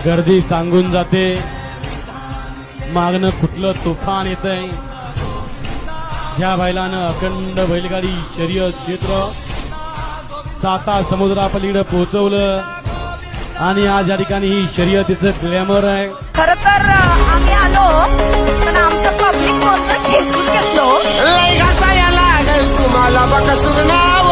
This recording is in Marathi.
गर्दी सांगून जाते, मागणं कुठलं तुफान येतंय. ज्या बैलानं अखंड बैलगाडी शर्यत क्षेत्र 7 समुद्रापलीकडे पोहोचवलं आणि आज या ठिकाणी ही शर्यतीचं ग्लॅमर आहे. खरं तर आम्ही आलो पण आमचं पब्लिक पोस्टर खेचून घेतलो. लय घासायला लागल तुम्हाला बघा सुरनाव